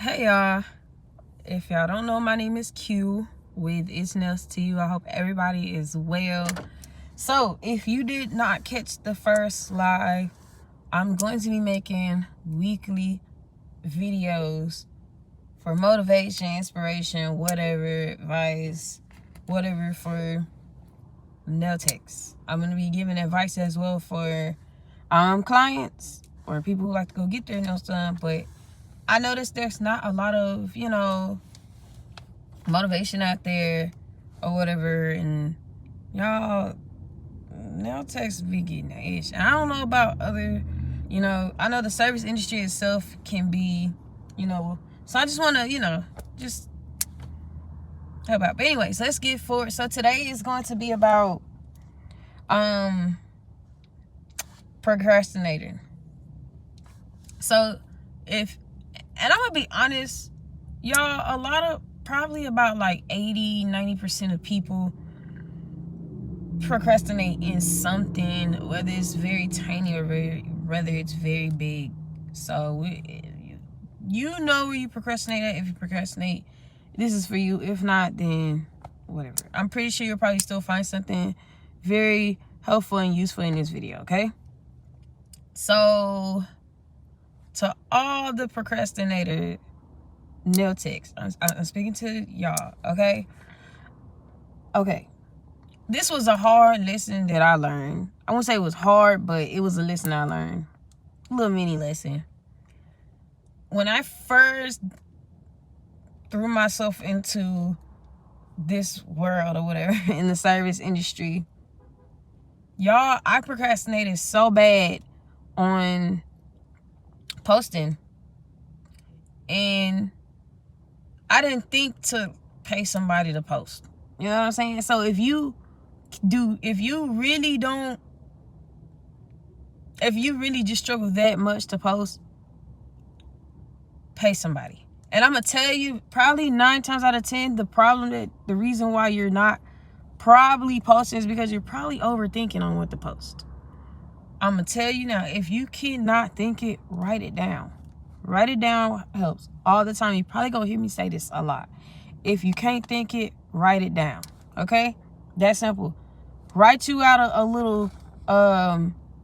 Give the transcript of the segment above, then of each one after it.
Hey y'all, if y'all don't know, my name is Q with It's Nails to You. I hope everybody is well. So if you did not catch the first live, I'm going to be making weekly videos for motivation, inspiration, whatever, advice, whatever, for nail techs. I'm going to be giving advice as well for clients or people who like to go get their nails done. But I noticed there's not a lot of, motivation out there or whatever, and y'all nail techs be getting that itch. I don't know about other, I know the service industry itself can be, so I just want to, just help out. But anyways, let's get forward. So today is going to be about procrastinating. So and I'm gonna be honest, y'all, probably about like 80-90% of people procrastinate in something, whether it's very tiny or whether it's very big. So you know where you procrastinate at. If you procrastinate, this is for you. If not, then whatever. I'm pretty sure you'll probably still find something very helpful and useful in this video, okay? So to all the procrastinator nail techs, I'm speaking to y'all, okay? Okay. This was a hard lesson that I learned. I won't say it was hard, but it was a lesson I learned. A little mini lesson. When I first threw myself into this world or whatever in the service industry, y'all, I procrastinated so bad on posting, and I didn't think to pay somebody to post. You know what I'm saying? So if you really just struggle that much to post, pay somebody. And I'm gonna tell you, probably 9 times out of 10, the reason why you're not probably posting is because you're probably overthinking on what to post. I'm gonna tell you now, if you cannot think it, write it down. Write it down helps all the time. You probably gonna hear me say this a lot. If you can't think it, write it down. Okay? That simple. Write you out a little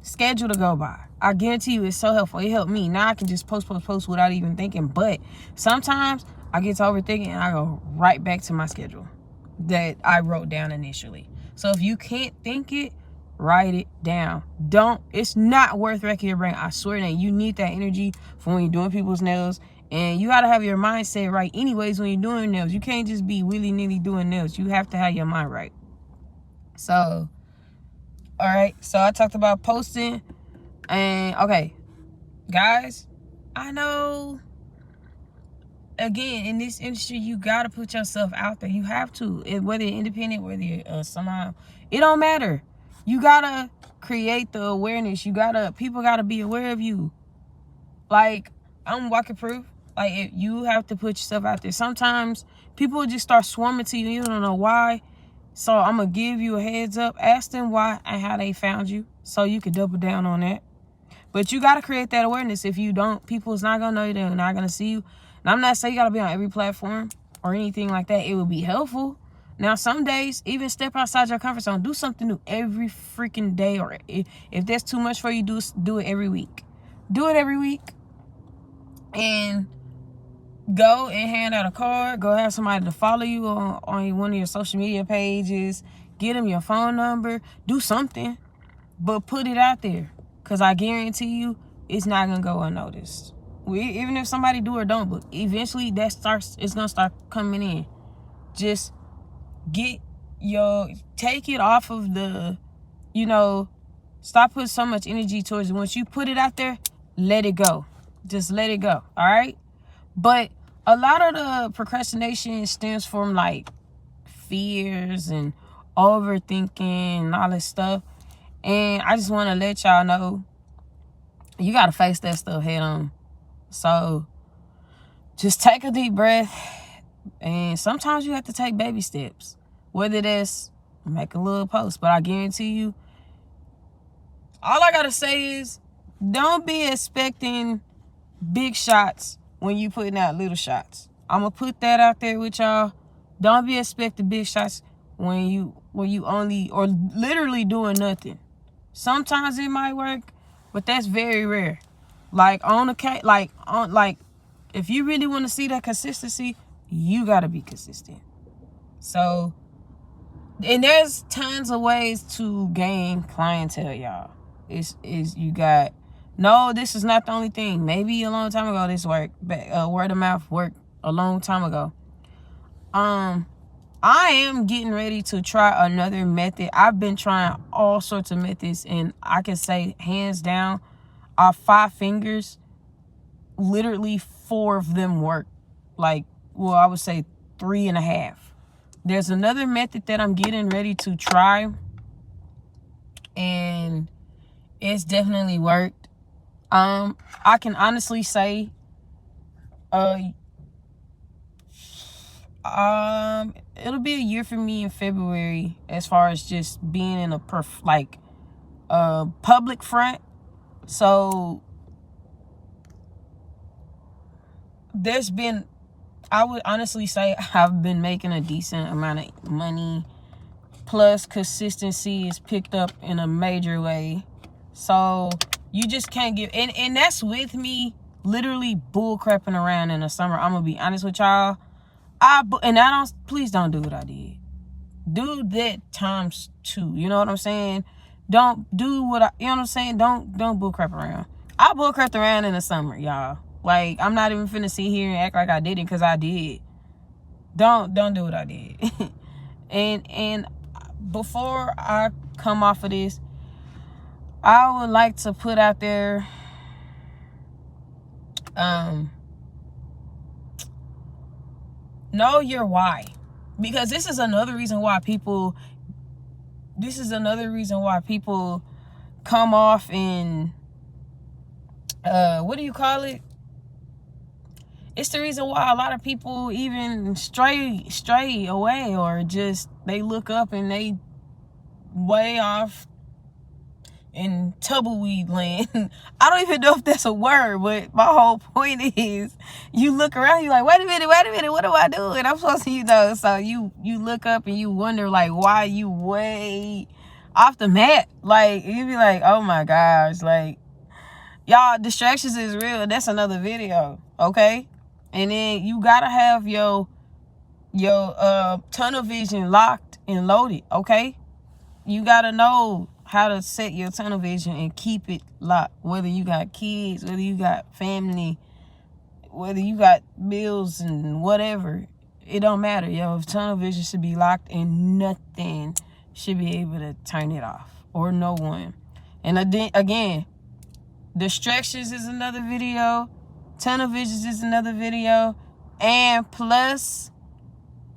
schedule to go by. I guarantee you it's so helpful. It helped me. Now I can just post without even thinking. But sometimes I get to overthinking and I go right back to my schedule that I wrote down initially. So if you can't think it, write it down. It's not worth wrecking your brain. I swear that you need that energy for when you're doing people's nails. And you got to have your mindset right anyways when you're doing nails. You can't just be willy-nilly doing nails. You have to have your mind right. So, all right. So I talked about posting. And, okay, guys, I know, again, in this industry, you got to put yourself out there. You have to. Whether you're independent, whether you're somehow, it don't matter. You got to create the awareness. People got to be aware of you. Like, I'm walking proof. Like, you have to put yourself out there. Sometimes people will just start swarming to you. You don't know why. So I'm going to give you a heads up. Ask them why and how they found you so you can double down on that. But you got to create that awareness. If you don't, people's not going to know you. They're not going to see you. And I'm not saying you got to be on every platform or anything like that. It would be helpful. Now, some days, even step outside your comfort zone. Do something new every freaking day. Or if that's too much for you, do it every week. Do it every week. And go and hand out a card. Go have somebody to follow you on one of your social media pages. Get them your phone number. Do something. But put it out there. Because I guarantee you, it's not going to go unnoticed. Even if somebody do or don't, but eventually it's going to start coming in. Just take it off of the, stop putting so much energy towards it. Once you put it out there, let it go. Just let it go. All right? But a lot of the procrastination stems from like fears and overthinking and all this stuff. And I just want to let y'all know, you got to face that stuff head on. So just take a deep breath. And sometimes you have to take baby steps. Whether that's make a little post. But I guarantee you, all I got to say is don't be expecting big shots when you putting out little shots. I'm gonna put that out there with y'all. Don't be expecting big shots when you only or literally doing nothing. Sometimes it might work, but that's very rare. Like if you really want to see that consistency, you gotta be consistent. So, and there's tons of ways to gain clientele, y'all. Is you got no, this is not the only thing. Maybe a long time ago this worked, but word of mouth worked a long time ago. I am getting ready to try another method. I've been trying all sorts of methods, and I can say hands down, our 5 fingers, literally 4 of them work. Like, well, I would say 3.5. There's another method that I'm getting ready to try, and it's definitely worked. I can honestly say, it'll be a year for me in February as far as just being in a public front. So I would honestly say I've been making a decent amount of money, plus consistency is picked up in a major way. So you just can't give, and that's with me literally bull crapping around in the summer. I'm gonna be honest with y'all. Please don't do what I did. Do that times 2. You know what I'm saying? Don't do you know what I'm saying? Don't bull crap around. I bull crapped around in the summer, y'all. Like, I'm not even finna sit here and act like I didn't, because I did. Don't do what I did. and before I come off of this, I would like to put out there, know your why. Because this is another reason why people come off in, what do you call it? It's the reason why a lot of people even stray away, or just they look up and they way off in tumbleweed land. I don't even know if that's a word, but my whole point is, you look around, you're like, wait a minute, what do I do? And I'm supposed to, so you look up and you wonder, like, why you way off the mat. Like, you be like, oh my gosh, like, y'all, distractions is real. That's another video, okay? And then you gotta have your tunnel vision locked and loaded, okay? You gotta know how to set your tunnel vision and keep it locked. Whether you got kids, whether you got family, whether you got bills and whatever, it don't matter. Your tunnel vision should be locked, and nothing should be able to turn it off, or no one. And again, distractions is another video. Tunnel visions is another video. And plus,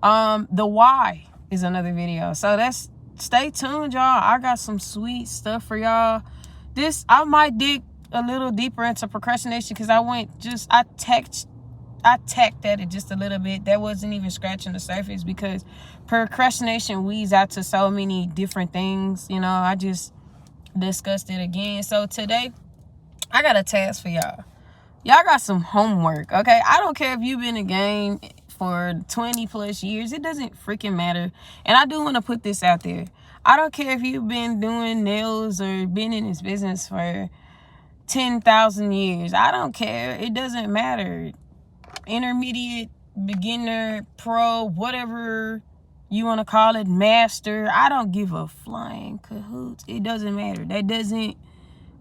the why is another video. So stay tuned, y'all. I got some sweet stuff for y'all. I might dig a little deeper into procrastination, because I tacked at it just a little bit. That wasn't even scratching the surface, because procrastination weeds out to so many different things. I just discussed it again. So today, I got a task for y'all. Y'all got some homework, okay? I don't care if you've been in the game for 20 plus years. It doesn't freaking matter. And I do want to put this out there. I don't care if you've been doing nails or been in this business for 10,000 years. I don't care. It doesn't matter. Intermediate, beginner, pro, whatever you want to call it, master. I don't give a flying cahoots. It doesn't matter.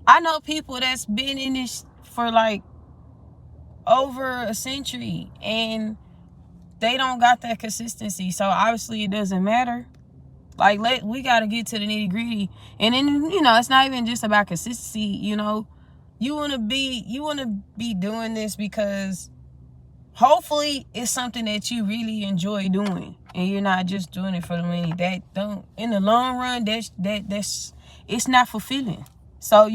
I know people that's been in this for like over a century, and they don't got that consistency. So obviously it doesn't matter. Like, we got to get to the nitty gritty. And then, it's not even just about consistency. You want to be doing this because hopefully it's something that you really enjoy doing, and you're not just doing it for the money. In the long run, that's it's not fulfilling. So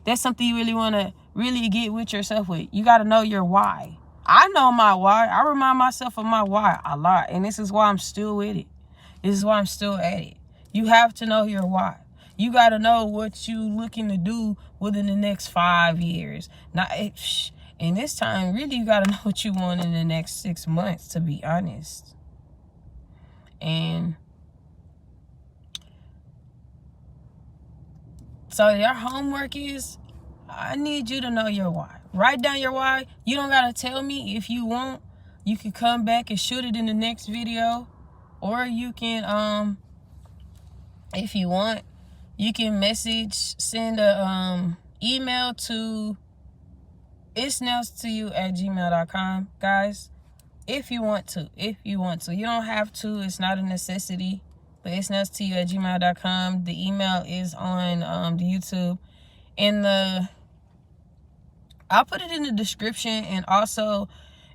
that's something you really want to really get with yourself with. You got to know your why. I know my why. I remind myself of my why a lot, and this is why I'm still with it. This is why I'm still at it. You have to know your why. You got to know what you looking to do within the next 5 years. Now, And this time, really, you got to know what you want in the next 6 months, to be honest. And so your homework is, I need you to know your why. Write down your why. You don't got to tell me. If you want, you can come back and shoot it in the next video. Or you can, if you want, you can send a email to itsnailstoyou@gmail.com, guys. If you want to. You don't have to. It's not a necessity. But itsnailstoyou@gmail.com. The email is on the YouTube. I'll put it in the description, and also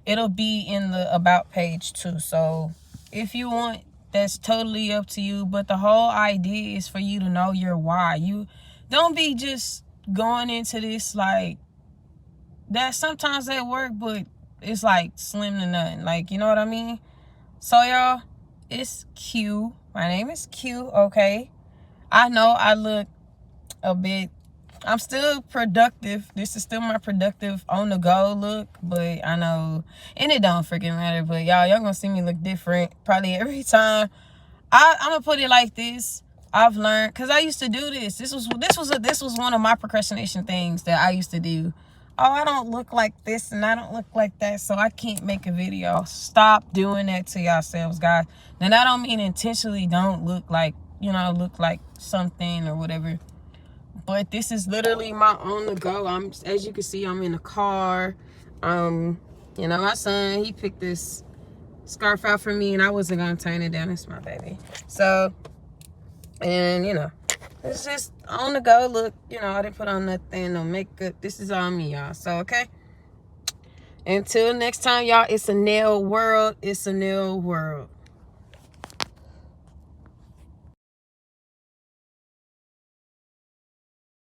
it'll be in the about page too. So if you want, that's totally up to you. But the whole idea is for you to know your why. You don't be just going into this like that. Sometimes that work, but it's like slim to none. Like, you know what I mean? So y'all, it's Q. My name is Q, okay? I know I look a bit, I'm still productive. This is still my productive on the go look, but I know, and it don't freaking matter. But y'all gonna see me look different probably every time. I'm gonna put it like this. I've learned, because I used to do this. This was one of my procrastination things that I used to do. Oh, I don't look like this and I don't look like that, so I can't make a video. Stop doing that to yourselves, guys. Now, that don't mean intentionally don't look like, look like something or whatever. But this is literally my on the go. As you can see, I'm in the car. My son, he picked this scarf out for me, and I wasn't gonna turn it down. It's my baby. So, and it's just on the go look. I didn't put on nothing, no makeup. This is all me, y'all. So, okay. Until next time, y'all, it's a nail world. It's a nail world.